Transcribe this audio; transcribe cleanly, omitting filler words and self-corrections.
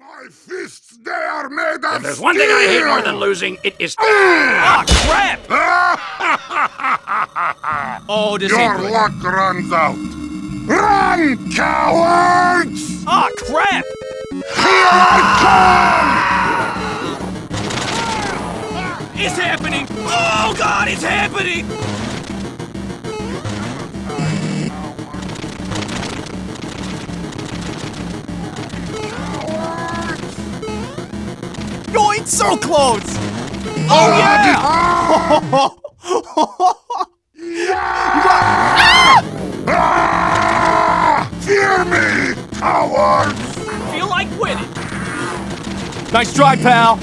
My fists, they are made of If there's one thing I hate more than losing, it is... Ah, crap! Oh, this ain't Your good. luck runs out. Run, cowards! Ah, crap! Here I It's happening! Oh, God, it's happening! Going so close! Oh, yeah! Fear me, cowards! Feel like winning. Nice try, pal.